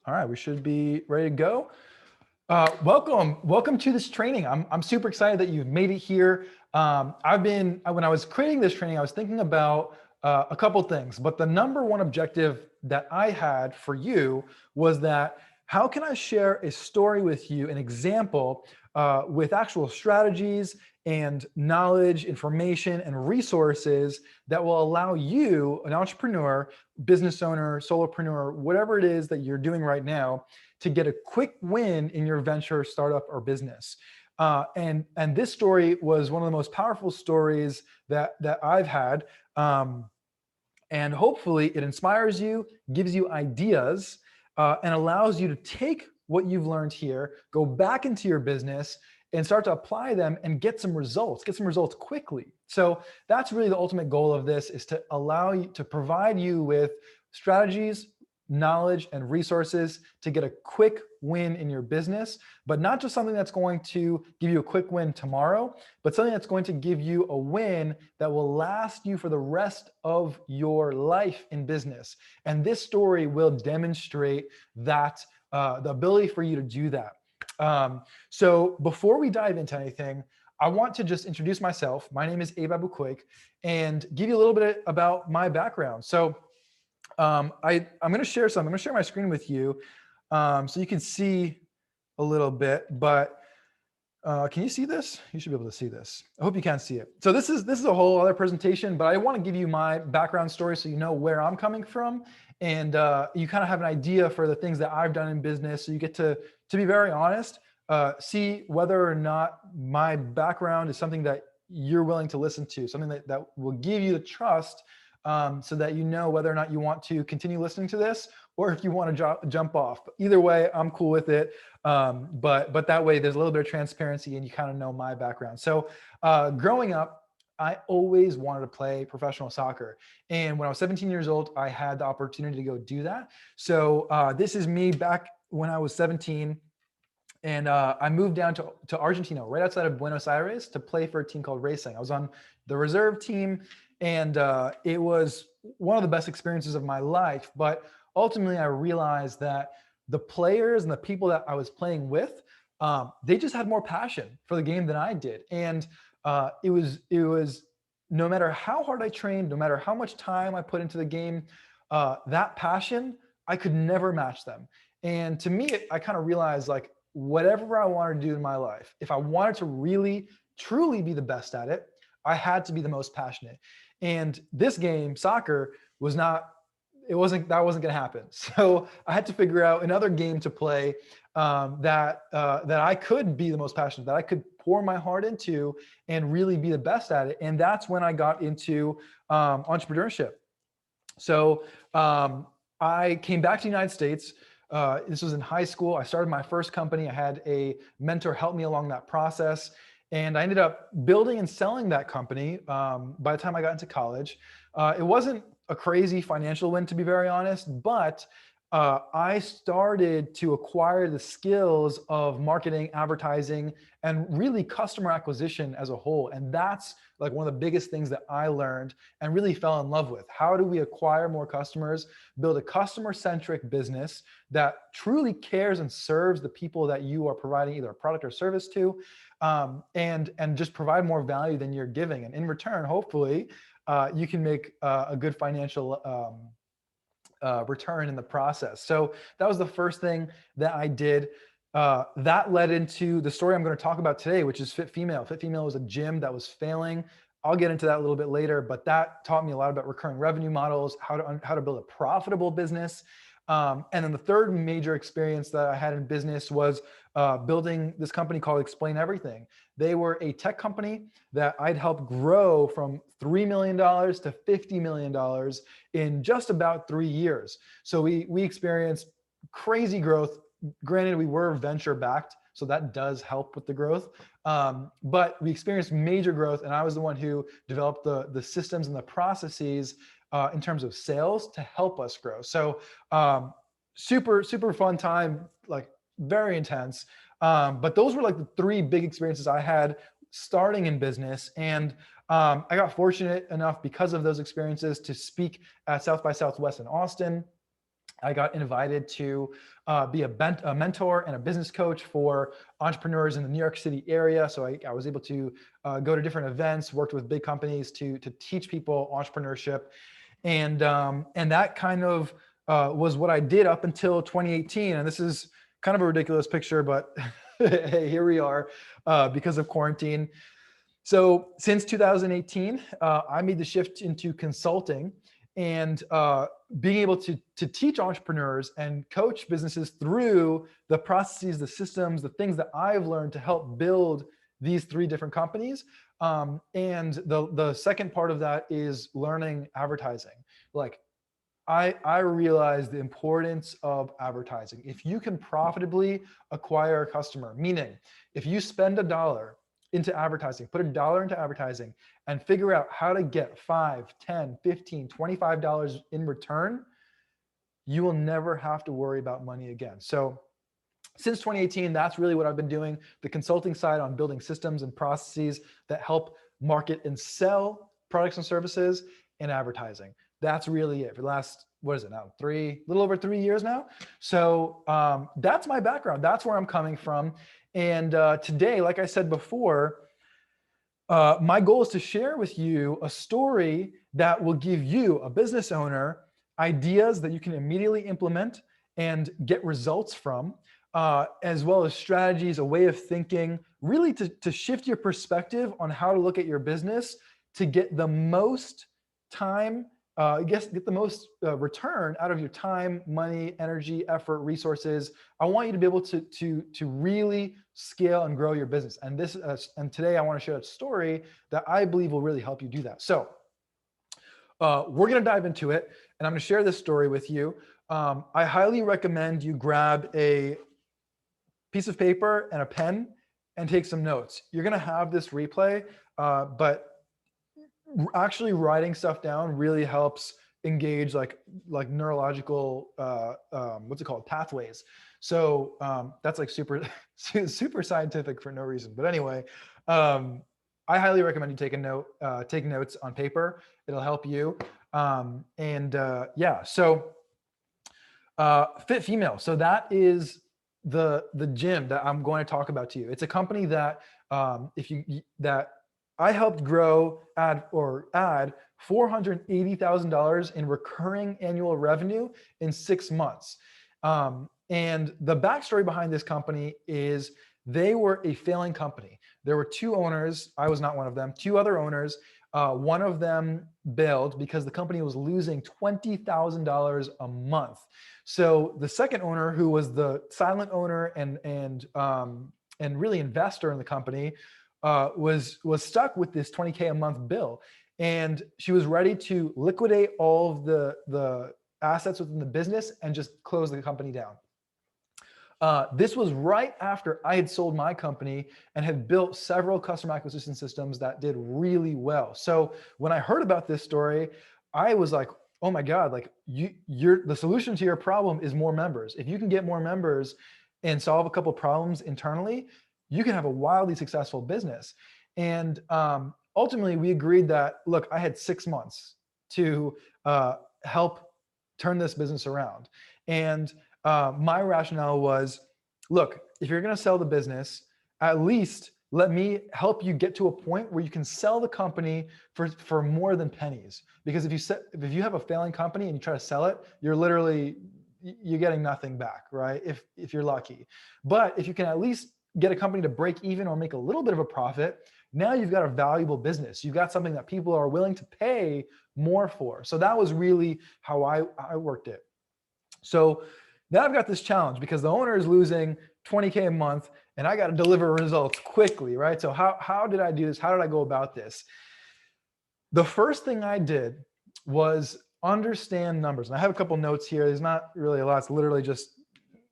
All right, we should be ready to go. Welcome to this training. I'm super excited that you've made it here. When I was creating this training, I was thinking about a couple things, but the number one objective that I had for you was that how can I share a story with you, an example with actual strategies and knowledge, information, and resources that will allow you, an entrepreneur, business owner, solopreneur, whatever it is that you're doing right now, to get a quick win in your venture, startup, or business. And this story was one of the most powerful stories that I've had. And hopefully it inspires you, gives you ideas, and allows you to take what you've learned here, go back into your business, and start to apply them and get some results quickly. So that's really the ultimate goal of this, is to allow you, to provide you with strategies, knowledge, and resources to get a quick win in your business, but not just something that's going to give you a quick win tomorrow, but something that's going to give you a win that will last you for the rest of your life in business. And this story will demonstrate that, the ability for you to do that. So before we dive into anything, I want to just introduce myself. My name is Abe Abuquake, and give you a little bit about my background. So I'm going to share something. I'm going to share my screen with you so you can see a little bit, but can you see this? You should be able to see this. I hope you can see it. So this is a whole other presentation, but I want to give you my background story so you know where I'm coming from, and you kind of have an idea for the things that I've done in business. So you get to be very honest, see whether or not my background is something that you're willing to listen to, something that will give you the trust, so that you know whether or not you want to continue listening to this, or if you want to jump off. Either way, I'm cool with it. But that way there's a little bit of transparency and you kind of know my background. So growing up, I always wanted to play professional soccer. And when I was 17 years old, I had the opportunity to go do that. So this is me back when I was 17. And I moved down to Argentina, right outside of Buenos Aires, to play for a team called Racing. I was on the reserve team, and it was one of the best experiences of my life. But ultimately, I realized that the players and the people that I was playing with, they just had more passion for the game than I did. And it was no matter how hard I trained, no matter how much time I put into the game, that passion, I could never match them. And to me, I kind of realized, like, whatever I wanted to do in my life, if I wanted to really, truly be the best at it, I had to be the most passionate. And this game, soccer, that wasn't going to happen. So I had to figure out another game to play that I could be the most passionate, that I could pour my heart into and really be the best at it. And that's when I got into entrepreneurship. So I came back to the United States. This was in high school. I started my first company. I had a mentor help me along that process. And I ended up building and selling that company by the time I got into college. It wasn't a crazy financial win, to be very honest, but I started to acquire the skills of marketing, advertising, and really customer acquisition as a whole. And that's like one of the biggest things that I learned and really fell in love with. How do we acquire more customers, build a customer-centric business that truly cares and serves the people that you are providing either a product or service to, and just provide more value than you're giving. And in return, hopefully, you can make a good financial return in the process. So that was the first thing that I did. That led into the story I'm going to talk about today, which is Fit Female. Fit Female was a gym that was failing. I'll get into that a little bit later, but that taught me a lot about recurring revenue models, how to build a profitable business. And then the third major experience that I had in business was building this company called Explain Everything. They were a tech company that I'd helped grow from $3 million to $50 million in just about 3 years. So we experienced crazy growth. Granted, we were venture backed, so that does help with the growth. But we experienced major growth, and I was the one who developed the systems and the processes in terms of sales to help us grow. So super, super fun time, like very intense. But those were like the three big experiences I had starting in business. And I got fortunate enough because of those experiences to speak at South by Southwest in Austin. I got invited to be a mentor and a business coach for entrepreneurs in the New York City area. So I was able to go to different events, worked with big companies to teach people entrepreneurship. And that kind of was what I did up until 2018. And this is kind of a ridiculous picture, but hey, here we are because of quarantine. So since 2018, I made the shift into consulting and being able to teach entrepreneurs and coach businesses through the processes, the systems, the things that I've learned to help build these 3 different companies. And the second part of that is learning advertising. Like I realized the importance of advertising. If you can profitably acquire a customer, meaning if you spend $1 into advertising, put $1 into advertising and figure out how to get $5, $10, $15, $25 in return, you will never have to worry about money again. So since 2018, that's really what I've been doing. The consulting side on building systems and processes that help market and sell products and services, and advertising. That's really it for the last, what is it now? Little over 3 years now. So that's my background. That's where I'm coming from. And today, like I said before, my goal is to share with you a story that will give you, a business owner, ideas that you can immediately implement and get results from, as well as strategies, a way of thinking, really to shift your perspective on how to look at your business to get the most time, get the most return out of your time, money, energy, effort, resources. I want you to be able to really scale and grow your business. And and today I want to share a story that I believe will really help you do that. So we're going to dive into it, and I'm going to share this story with you. I highly recommend you grab a piece of paper and a pen and take some notes. You're going to have this replay, but actually writing stuff down really helps engage like neurological what's it called, pathways. So that's like super scientific for no reason, but anyway, I highly recommend you take notes on paper. It'll help you. Yeah, so Fit Female, so that is the gym that I'm going to talk about to you. It's a company that that I helped grow, add $480,000 in recurring annual revenue in 6 months. And the backstory behind this company is they were a failing company. There were 2 owners. I was not one of them. 2 other owners. One of them bailed because the company was losing $20,000 a month. So the second owner, who was the silent owner and really investor in the company, was stuck with this $20K a month bill, and she was ready to liquidate all of the assets within the business and just close the company down. This was right after I had sold my company and had built several customer acquisition systems that did really well. So when I heard about this story, I was like, oh my God, like the solution to your problem is more members. If you can get more members and solve a couple problems internally, you can have a wildly successful business. And ultimately we agreed that, look, I had 6 months to help turn this business around. And my rationale was, look, if you're going to sell the business, at least let me help you get to a point where you can sell the company for more than pennies. Because if you have a failing company and you try to sell it, you're getting nothing back, right? If you're lucky. But if you can at least get a company to break even or make a little bit of a profit, now you've got a valuable business. You've got something that people are willing to pay more for. So that was really how I worked it. So now I've got this challenge because the owner is losing $20K a month and I got to deliver results quickly, right? So how did I do this? How did I go about this? The first thing I did was understand numbers. And I have a couple notes here. There's not really a lot. It's literally just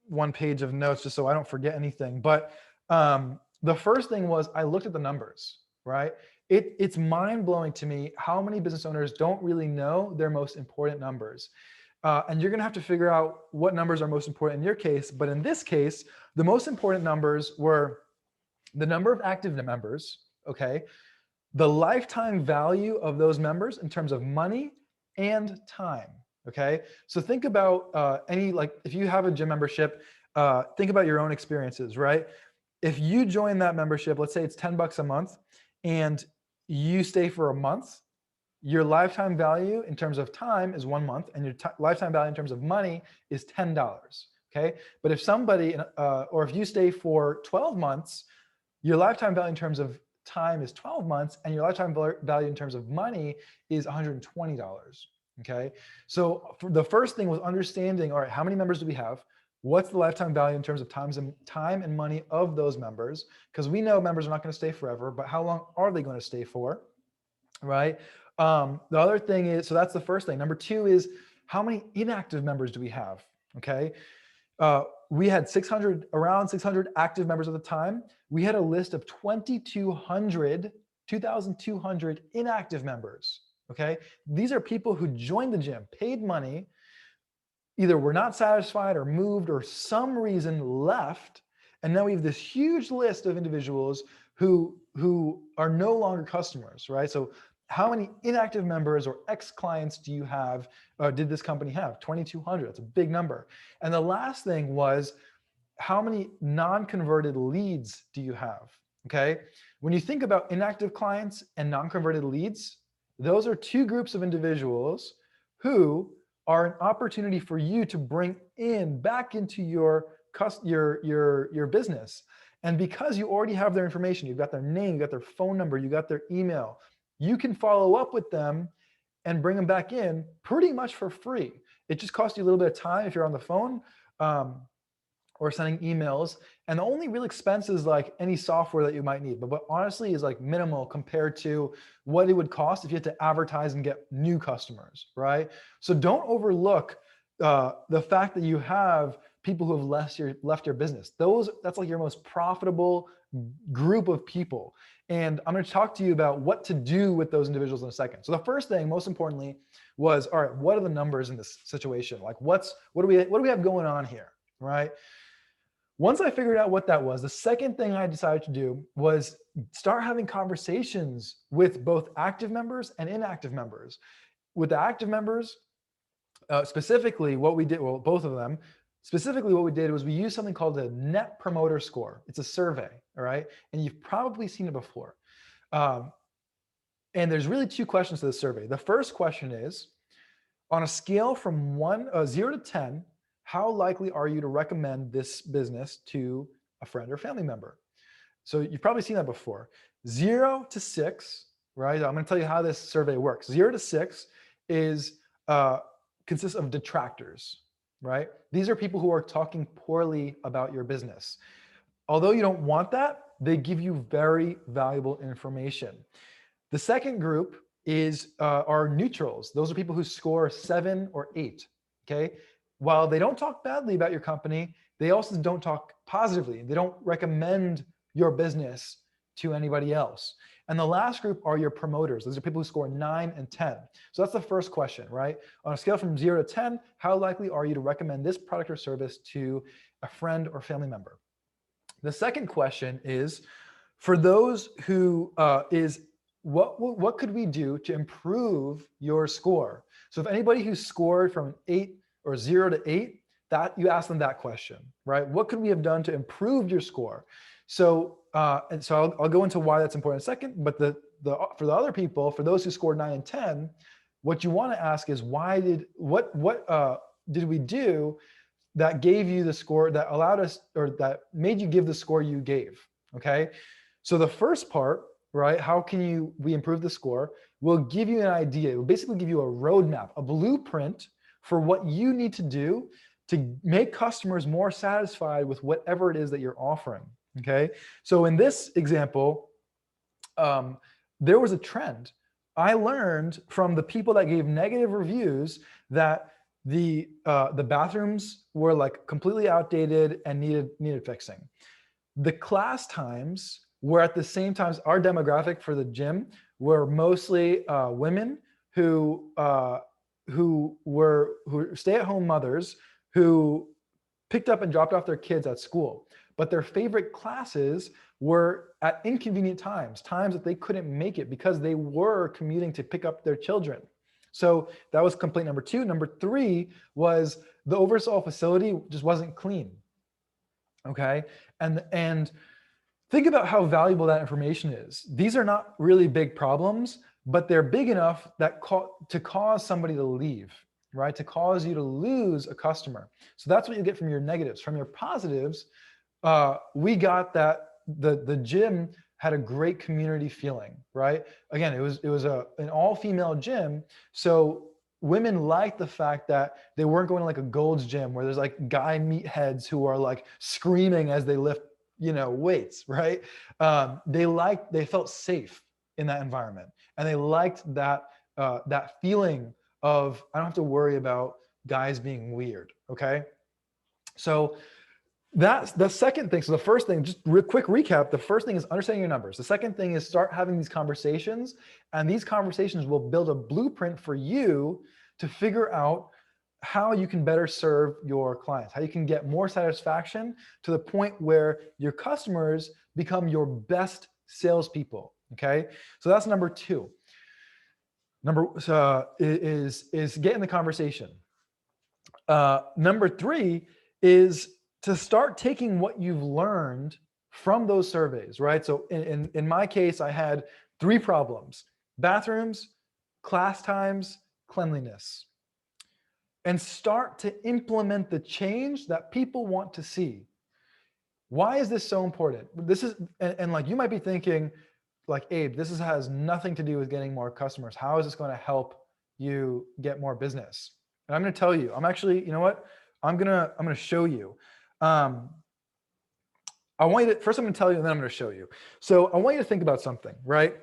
1 page of notes just so I don't forget anything. But the first thing was I looked at the numbers, right? It's mind-blowing to me how many business owners don't really know their most important numbers. And you're going to have to figure out what numbers are most important in your case. But in this case, the most important numbers were the number of active members, okay? The lifetime value of those members in terms of money and time, Okay. So think about if you have a gym membership, think about your own experiences, right? If you join that membership, let's say it's $10 a month, and you stay for a month, your lifetime value in terms of time is 1 month, and your lifetime value in terms of money is $10. Okay. But if somebody, or if you stay for 12 months, your lifetime value in terms of time is 12 months, and your lifetime value in terms of money is $120. Okay. So the first thing was understanding, all right, how many members do we have? What's the lifetime value in terms of time and money of those members? Because we know members are not going to stay forever, but how long are they going to stay for? Right. The other thing is, so that's the first thing. Number two is, how many inactive members do we have? Okay. We had around 600 active members at the time. We had a list of 2,200 inactive members. Okay. These are people who joined the gym, paid money, either were not satisfied or moved or some reason left. And now we have this huge list of individuals who are no longer customers, right? So how many inactive members or ex-clients do you have, did this company have? 2,200, that's a big number. And the last thing was, how many non-converted leads do you have, okay? When you think about inactive clients and non-converted leads, those are two groups of individuals who are an opportunity for you to bring back into your business. And because you already have their information, you've got their name, you got their phone number, you got their email, you can follow up with them and bring them back in pretty much for free. It just costs you a little bit of time if you're on the phone, or sending emails. And the only real expense is like any software that you might need, but honestly is like minimal compared to what it would cost if you had to advertise and get new customers, right? So don't overlook the fact that you have people who have left your business. That's like your most profitable group of people. And I'm going to talk to you about what to do with those individuals in a second. So the first thing, most importantly, was, all right, what are the numbers in this situation? Like what do we have going on here, right? Once I figured out what that was, the second thing I decided to do was start having conversations with both active members and inactive members. With the active members, specifically what we did, well, both of them, specifically what we did was we used something called the Net Promoter Score. It's a survey, all right? And you've probably seen it before. And there's really two questions to the survey. The first question is, on a scale from 0 to 10, how likely are you to recommend this business to a friend or family member? So you've probably seen that before. 0 to 6, right? I'm going to tell you how this survey works. 0 to 6 consists of detractors, right? These are people who are talking poorly about your business. Although you don't want that, they give you very valuable information. The second group are neutrals. Those are people who score 7 or 8, okay? While they don't talk badly about your company, they also don't talk positively. They don't recommend your business to anybody else. And the last group are your promoters. Those are people who score 9 and 10. So that's the first question, right? On a scale from 0 to 10, how likely are you to recommend this product or service to a friend or family member? The second question is, for those who what could we do to improve your score? So if anybody who scored from 8 or 0 to 8, that you ask them that question, right? What could we have done to improve your score? So I'll go into why that's important in a second. But for the other people, for those who scored 9 and 10, what you want to ask is, what did we do that gave you the score that allowed us, or that made you give the score you gave? Okay. So the first part, right? How can we improve the score? Will give you an idea. It will basically give you a roadmap, a blueprint for what you need to do to make customers more satisfied with whatever it is that you're offering. Okay. So in this example, there was a trend. I learned from the people that gave negative reviews that the bathrooms were like completely outdated and needed fixing. The class times were at the same times. Our demographic for the gym were mostly women who were stay-at-home mothers who picked up and dropped off their kids at school. But their favorite classes were at inconvenient times that they couldn't make it because they were commuting to pick up their children. So that was complaint number 2. Number 3 was the oversaw facility just wasn't clean. Okay, and think about how valuable that information is. These are not really big problems, but they're big enough that to cause somebody to leave, right? To cause you to lose a customer. So that's what you get from your negatives. From your positives, we got that the gym had a great community feeling, right? Again, it was an all-female gym, so women liked the fact that they weren't going to like a Gold's gym where there's like guy meatheads who are like screaming as they lift, weights, right? They felt safe in that environment, and they liked that that feeling of I don't have to worry about guys being weird. Okay, so that's the second thing. So the first thing, just real quick recap, the first thing is understanding your numbers. The second thing is start having these conversations, and these conversations will build a blueprint for you to figure out how you can better serve your clients, how you can get more satisfaction to the point where your customers become your best salespeople. Okay, so that's number 2. Is get in the conversation. Number 3 is to start taking what you've learned from those surveys, right? So in my case, I had 3 problems: bathrooms, class times, cleanliness. And start to implement the change that people want to see. Why is this so important? This is, and like you might be thinking, like, Abe, this has nothing to do with getting more customers. How is this going to help you get more business? And I'm going to tell you. I'm actually, you know what? I'm gonna show you. I want you to first. I'm going to tell you, and then I'm going to show you. So I want you to think about something, right?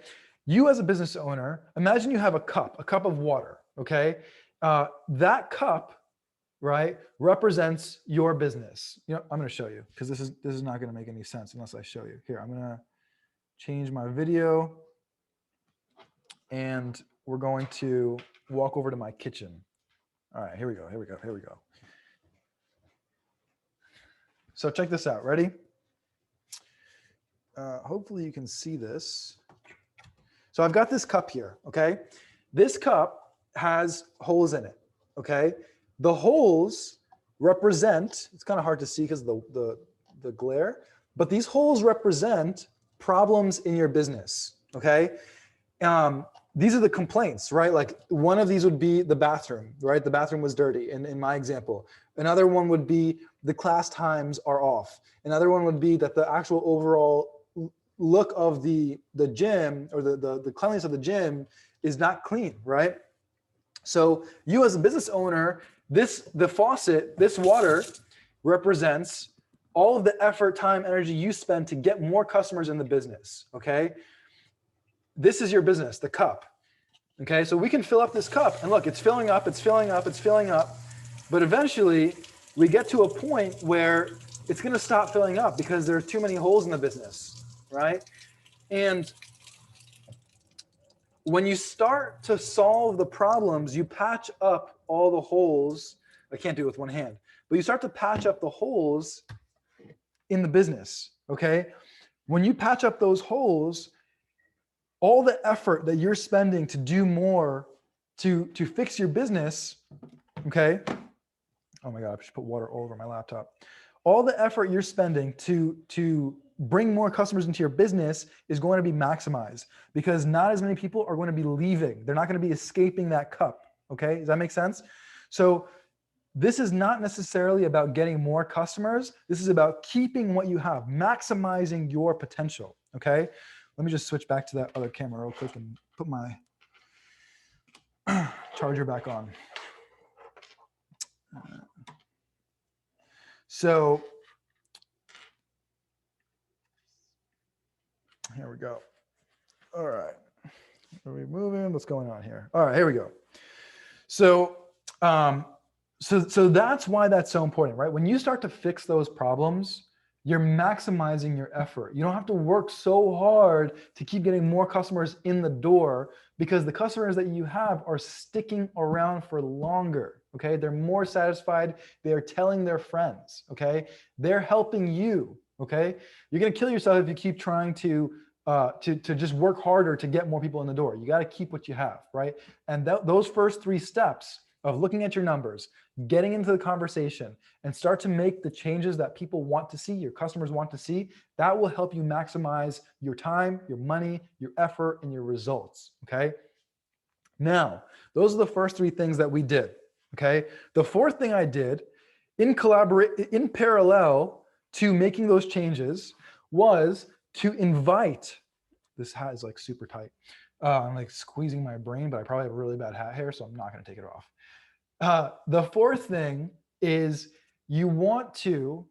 You as a business owner, imagine you have a cup of water. Okay. That cup, right, represents your business. I'm going to show you because this is not going to make any sense unless I show you. Here, I'm going to change my video, and we're going to walk over to my kitchen. All right, here we go. So check this out. Ready? Hopefully you can see this. So I've got this cup here. Okay, this cup has holes in it. Okay, the holes represent, it's kind of hard to see because of the glare, but these holes represent problems in your business. Okay, these are the complaints, right? Like one of these would be the bathroom, right? The bathroom was dirty in my example. Another one would be the class times are off. Another one would be that the actual overall look of the gym or the cleanliness of the gym is not clean, right? So you as a business owner, the faucet, this water represents all of the effort, time, energy you spend to get more customers in the business, okay? This is your business, the cup, okay? So we can fill up this cup, and look, it's filling up, but eventually we get to a point where it's gonna stop filling up because there are too many holes in the business, right? And when you start to solve the problems, you patch up all the holes. I can't do it with one hand, but you start to patch up the holes in the business, okay? When you patch up those holes, all the effort that you're spending to do more to fix your business, okay? Oh my God, I should put water all over my laptop. All the effort you're spending to bring more customers into your business is going to be maximized because not as many people are going to be leaving. They're not going to be escaping that cup. Okay, does that make sense? So this is not necessarily about getting more customers. This is about keeping what you have, maximizing your potential. Okay, let me just switch back to that other camera real quick and put my charger back on. So here we go. All right. Are we moving? What's going on here? All right, here we go. So, so that's why that's so important, right? When you start to fix those problems, you're maximizing your effort. You don't have to work so hard to keep getting more customers in the door because the customers that you have are sticking around for longer, okay? They're more satisfied. They are telling their friends, okay? They're helping you, okay? You're gonna kill yourself if you keep trying to to just work harder to get more people in the door. You got to keep what you have, right? And those first 3 steps of looking at your numbers, getting into the conversation, and start to make the changes that people want to see, your customers want to see, that will help you maximize your time, your money, your effort, and your results, okay? Now, those are the first 3 things that we did, okay? The fourth thing I did in parallel to making those changes was to invite, this hat is like super tight. I'm like squeezing my brain, but I probably have really bad hat hair, so I'm not gonna take it off. The fourth thing is you want to,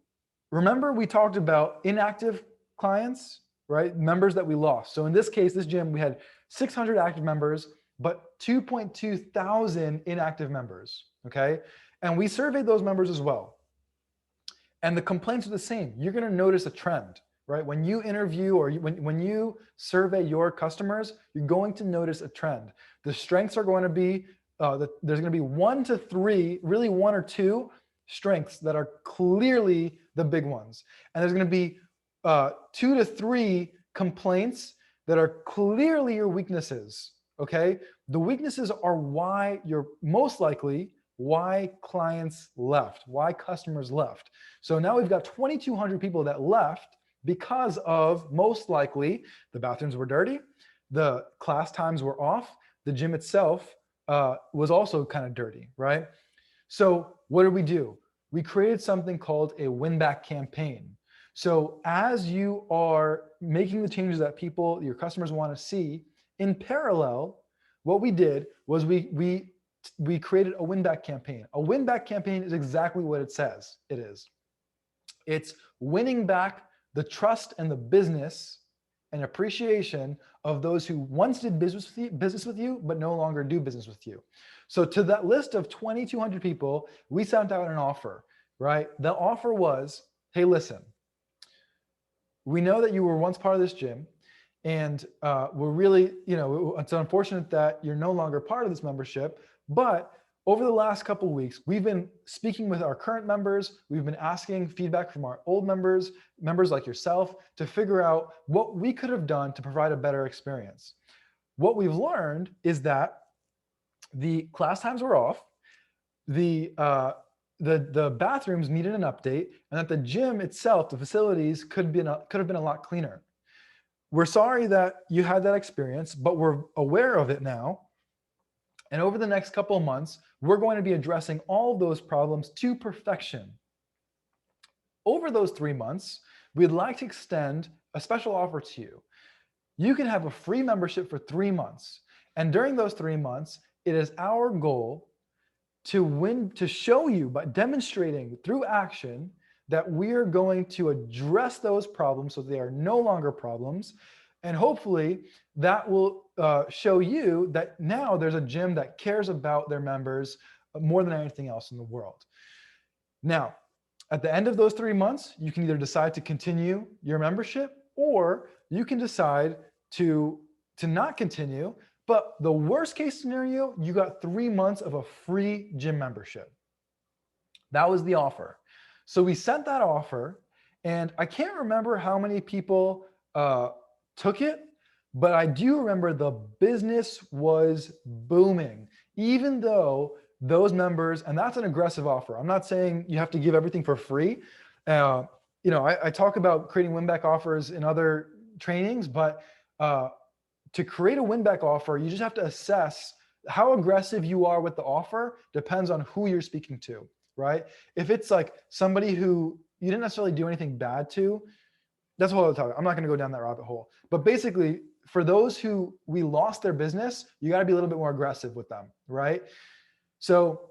remember we talked about inactive clients, right? Members that we lost. So in this case, this gym, we had 600 active members, but 2.2 thousand inactive members, okay? And we surveyed those members as well. And the complaints are the same. You're gonna notice a trend, right? When you interview or when you survey your customers, you're going to notice a trend. The strengths are going to be, there's going to be 1 to 3, really 1 or 2 strengths that are clearly the big ones. And there's going to be 2 to 3 complaints that are clearly your weaknesses, okay? The weaknesses are why you're most likely why clients left, why customers left. So now we've got 2,200 people that left because of, most likely, the bathrooms were dirty, the class times were off, the gym itself was also kind of dirty, right? So what did we do? We created something called a win-back campaign. So as you are making the changes that people, your customers want to see, in parallel, what we did was we created a win-back campaign. A win-back campaign is exactly what it says it is. It's winning back the trust and the business and appreciation of those who once did business with you, but no longer do business with you. So to that list of 2,200 people, we sent out an offer, right? The offer was, hey, listen, we know that you were once part of this gym, and we're really, it's unfortunate that you're no longer part of this membership, but over the last couple of weeks, we've been speaking with our current members. We've been asking feedback from our old members like yourself, to figure out what we could have done to provide a better experience. What we've learned is that the class times were off, the bathrooms needed an update, and that the gym itself, the facilities, could have been a lot cleaner. We're sorry that you had that experience, but we're aware of it now. And over the next couple of months, we're going to be addressing all of those problems to perfection. Over those 3 months, we'd like to extend a special offer to you. You can have a free membership for 3 months. And during those 3 months, it is our goal to show you by demonstrating through action that we are going to address those problems so they are no longer problems. And hopefully that will show you that now there's a gym that cares about their members more than anything else in the world. Now, at the end of those 3 months, you can either decide to continue your membership, or you can decide to not continue. But the worst case scenario, you got 3 months of a free gym membership. That was the offer. So we sent that offer, and I can't remember how many people took it, but I do remember the business was booming, even though those members, and that's an aggressive offer. I'm not saying you have to give everything for free. I talk about creating win-back offers in other trainings, but to create a win-back offer, you just have to assess how aggressive you are with the offer. Depends on who you're speaking to, right? If it's like somebody who you didn't necessarily do anything bad to, that's a whole other topic. I'm not going to go down that rabbit hole. But basically, for those who we lost their business, you got to be a little bit more aggressive with them, right? So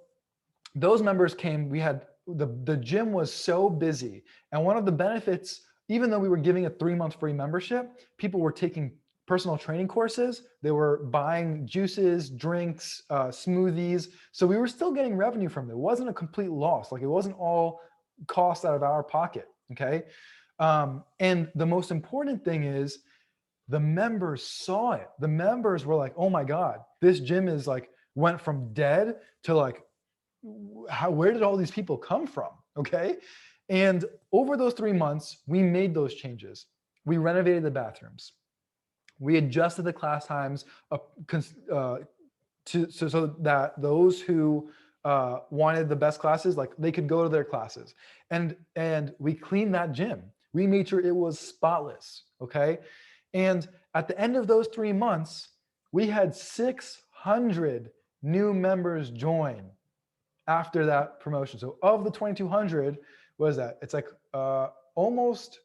those members came, we had, the gym was so busy. And one of the benefits, even though we were giving a 3-month free membership, people were taking personal training courses. They were buying juices, drinks, smoothies. So we were still getting revenue from it. It wasn't a complete loss. Like, it wasn't all cost out of our pocket, okay? And the most important thing is the members saw it. The members were like, oh my God, this gym is like, went from dead to like, where did all these people come from? Okay. And over those 3 months, we made those changes. We renovated the bathrooms. We adjusted the class times so that those who wanted the best classes, like they could go to their classes, and we cleaned that gym. We made sure it was spotless, okay? And at the end of those 3 months, we had 600 new members join after that promotion. So of the 2,200, what is that? It's like almost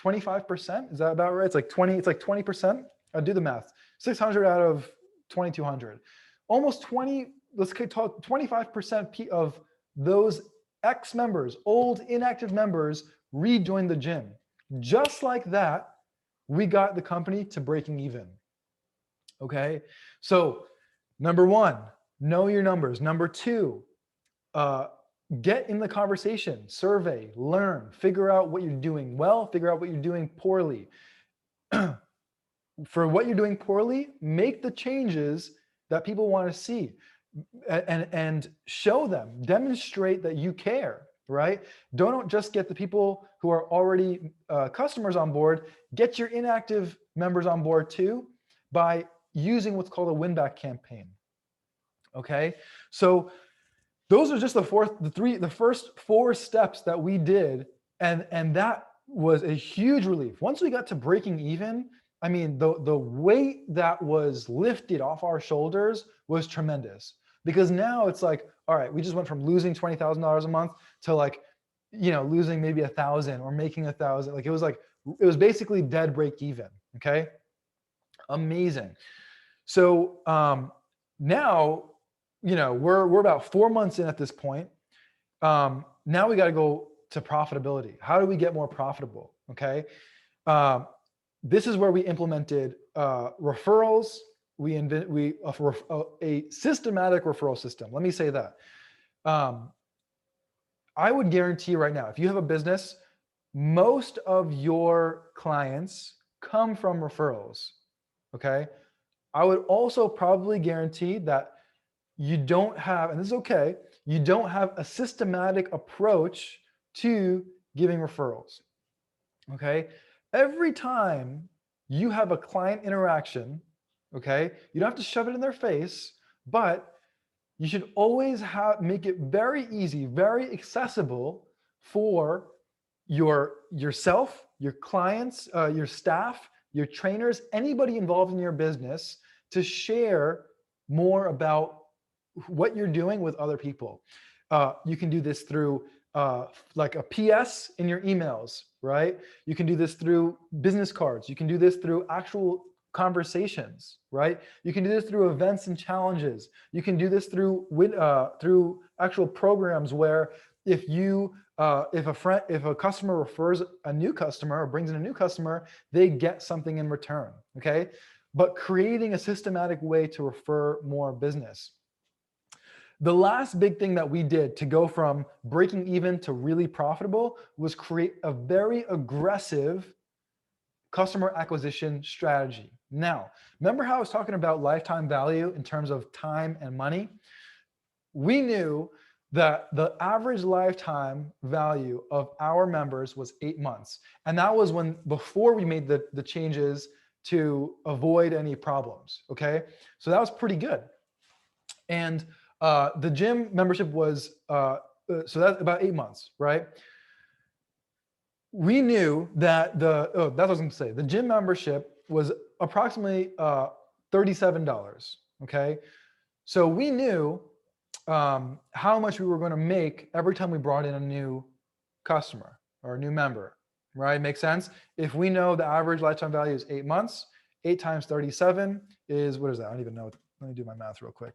25%. Is that about right? It's like 20%. I'll do the math. 600 out of 2,200. Almost 20, let's talk 25% of those ex-members, old inactive members, rejoined the gym. Just like that, we got the company to breaking even. Okay? So number one, know your numbers. Number two, get in the conversation, survey, learn, figure out what you're doing well, figure out what you're doing poorly. For what you're doing poorly, make the changes that people want to see, and show them, demonstrate that you care, right? Don't just get the people who are already customers on board, get your inactive members on board too by using what's called a win-back campaign, okay? So those are just the first 4 steps that we did, and that was a huge relief. Once we got to breaking even, I mean, the weight that was lifted off our shoulders was tremendous, because now it's like, all right, we just went from losing $20,000 a month to like, losing maybe 1,000 or making 1,000. Like it was basically dead break even. Okay, amazing. So now, we're about 4 months in at this point. Now we got to go to profitability. How do we get more profitable? Okay. This is where we implemented referrals. We a systematic referral system. Let me say that. I would guarantee right now, if you have a business, most of your clients come from referrals. Okay. I would also probably guarantee that you don't have, and this is okay, you don't have a systematic approach to giving referrals. Okay. Every time you have a client interaction, okay, you don't have to shove it in their face, but you should always make it very easy, very accessible for yourself, your clients, your staff, your trainers, anybody involved in your business to share more about what you're doing with other people. You can do this through like a PS in your emails, right? You can do this through business cards. You can do this through actual conversations, right? You can do this through events and challenges. You can do this through actual programs where if a customer refers a new customer or brings in a new customer, they get something in return, okay? But creating a systematic way to refer more business. The last big thing that we did to go from breaking even to really profitable was create a very aggressive customer acquisition strategy. Now, remember how I was talking about lifetime value in terms of time and money? We knew that the average lifetime value of our members was 8 months. And that was before we made the changes to avoid any problems, okay? So that was pretty good. And the gym membership was, so that's about 8 months, right? We knew that that's what I was gonna say. The gym membership was approximately $37, okay? So we knew how much we were gonna make every time we brought in a new customer or a new member, right? Makes sense? If we know the average lifetime value is 8 months, 8 times 37 is, what is that? I don't even know. Let me do my math real quick.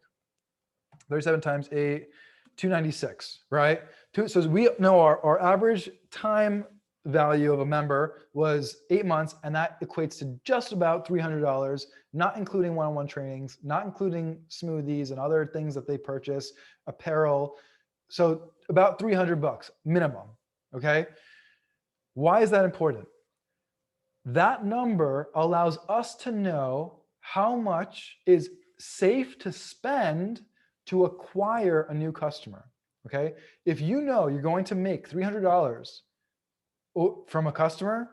37 times 8, 296, right? So we know our average time value of a member was 8 months, and that equates to just about $300, not including one-on-one trainings, not including smoothies and other things that they purchase, apparel. So about $300 minimum, okay? Why is that important? That number allows us to know how much is safe to spend to acquire a new customer, okay? If you know you're going to make $300 from a customer,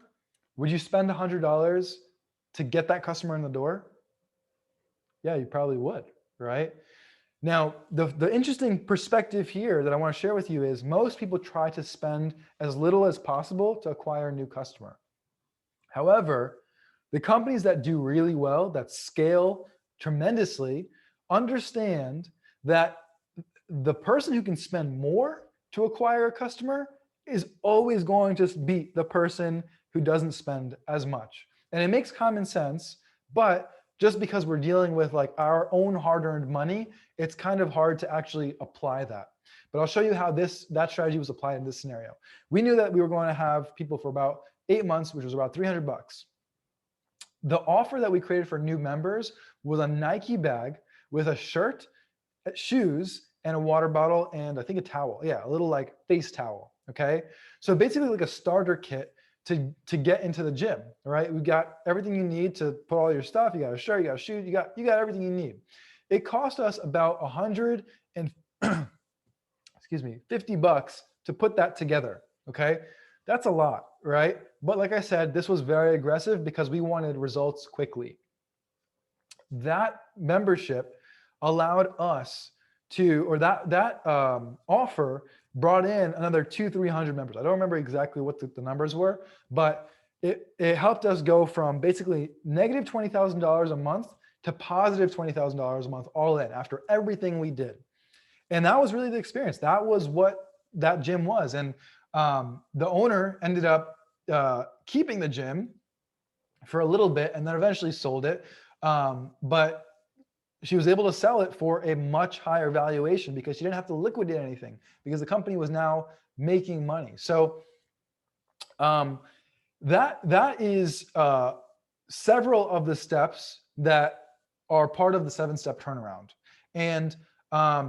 would you spend $100 to get that customer in the door? Yeah, you probably would, right? Now, the interesting perspective here that I want to share with you is most people try to spend as little as possible to acquire a new customer. However, the companies that do really well, that scale tremendously, understand that the person who can spend more to acquire a customer is always going to beat the person who doesn't spend as much. And it makes common sense, but just because we're dealing with like our own hard-earned money, it's kind of hard to actually apply that. But I'll show you how that strategy was applied in this scenario. We knew that we were going to have people for about 8 months, which was about $300. The offer that we created for new members was a Nike bag with a shirt, shoes, and a water bottle, and I think a towel. Yeah, a little like face towel, okay? So basically like a starter kit to get into the gym, right? We got everything you need to put all your stuff. You got a shirt, you got a shoe, you got everything you need. It cost us about $150 to put that together, okay? That's a lot, right? But like I said, this was very aggressive because we wanted results quickly. That membership allowed us to, or that offer brought in another 200-300 members. I don't remember exactly what the numbers were, but it helped us go from basically negative $20,000 a month to positive $20,000 a month all in after everything we did. And that was really the experience. That was what that gym was. And the owner ended up keeping the gym for a little bit and then eventually sold it. But she was able to sell it for a much higher valuation because she didn't have to liquidate anything because the company was now making money. So that is several of the steps that are part of the 7-step turnaround. And let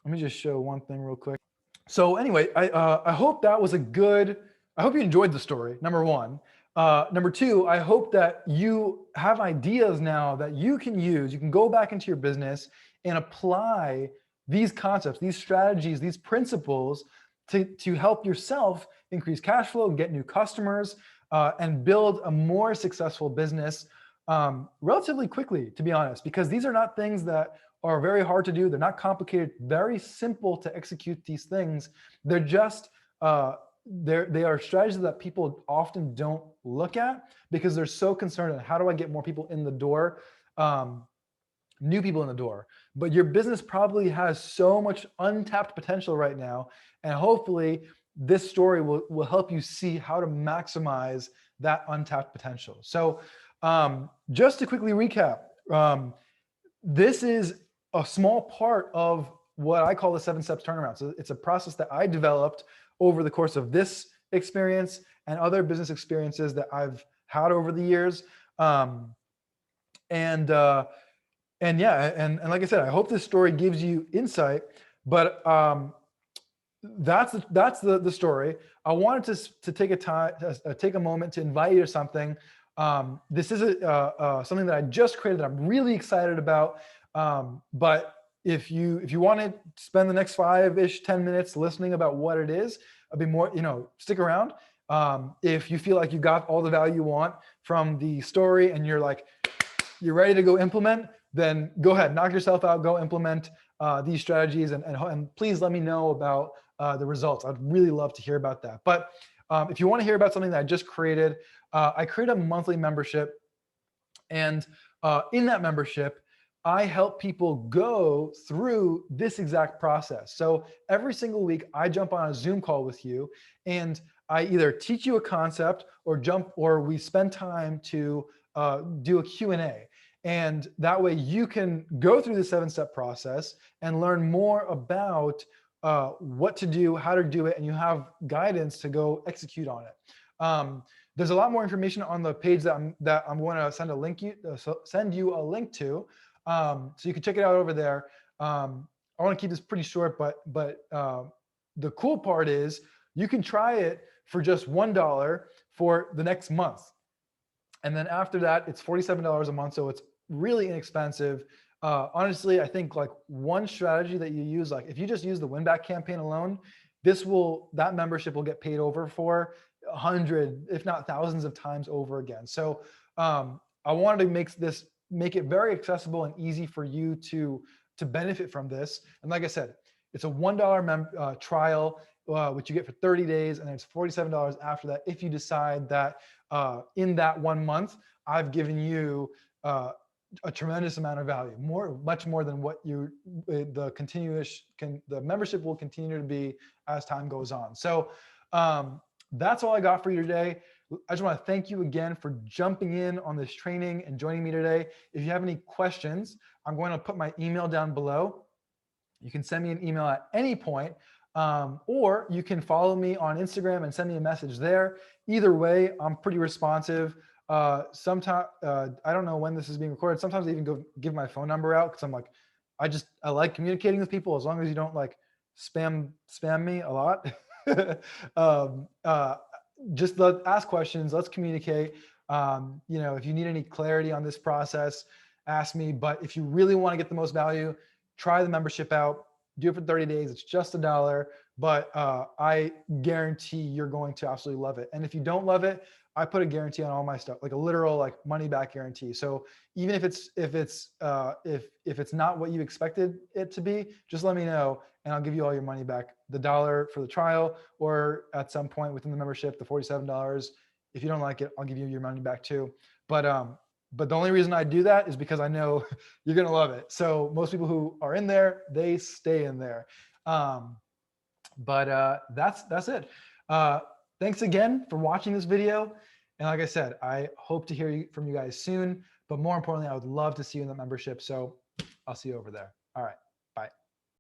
me just show one thing real quick. So anyway, I hope that was I hope you enjoyed the story, number one. Number two, I hope that you have ideas now that you can use. You can go back into your business and apply these concepts, these strategies, these principles to help yourself increase cash flow, get new customers, and build a more successful business relatively quickly, to be honest, because these are not things that are very hard to do. They're not complicated, very simple to execute these things. They're just, they are strategies that people often don't look at because they're so concerned on how do I get more people in the door, new people in the door. But your business probably has so much untapped potential right now. And hopefully this story will help you see how to maximize that untapped potential. So just to quickly recap, this is a small part of what I call the 7 steps turnaround. So it's a process that I developed over the course of this experience and other business experiences that I've had over the years. And yeah, and like I said, I hope this story gives you insight, but that's the story. I wanted to take a moment to invite you to something. This is something that I just created that I'm really excited about. But if you want to spend the next 5-ish, 10 minutes listening about what it is, I'll be more, stick around. If you feel like you got all the value you want from the story and you're ready to go implement, then go ahead, knock yourself out, go implement these strategies, and please let me know about the results. I'd really love to hear about that. But if you want to hear about something that I just created, I created a monthly membership, and in that membership, I help people go through this exact process. So every single week, I jump on a Zoom call with you, and I either teach you a concept or we spend time to do a Q&A. And that way you can go through the 7-step process and learn more about what to do, how to do it, and you have guidance to go execute on it. There's a lot more information on the page that I'm going to send you a link to. So you can check it out over there. I want to keep this pretty short, but the cool part is you can try it for just $1 for the next month. And then after that, it's $47 a month. So it's really inexpensive. Honestly, I think like one strategy that you use, like if you just use the win back campaign alone, that membership will get paid over for 100, if not thousands of times over again. So I wanted to make it very accessible and easy for you to benefit from this. And like I said, it's a $1 trial, which you get for 30 days, and it's $47 after that if you decide that in that 1 month, I've given you a tremendous amount of value, much more than what the membership will continue to be as time goes on. So that's all I got for you today. I just want to thank you again for jumping in on this training and joining me today. If you have any questions, I'm going to put my email down below. You can send me an email at any point, or you can follow me on Instagram and send me a message there. Either way, I'm pretty responsive. Sometimes, I don't know when this is being recorded. Sometimes I even give my phone number out because I'm like, I like communicating with people as long as you don't like spam me a lot. Just ask questions. Let's communicate. If you need any clarity on this process, ask me. But if you really want to get the most value, try the membership out. Do it for 30 days. It's just $1, but I guarantee you're going to absolutely love it. And if you don't love it, I put a guarantee on all my stuff, like a literal like money back guarantee. So even if it's not what you expected it to be, just let me know and I'll give you all your money back. The $1 for the trial, or at some point within the membership, the $47. If you don't like it, I'll give you your money back too. But the only reason I do that is because I know you're gonna love it. So most people who are in there, they stay in there. That's it. Thanks again for watching this video. And like I said, I hope to hear from you guys soon. But more importantly, I would love to see you in the membership. So I'll see you over there. All right.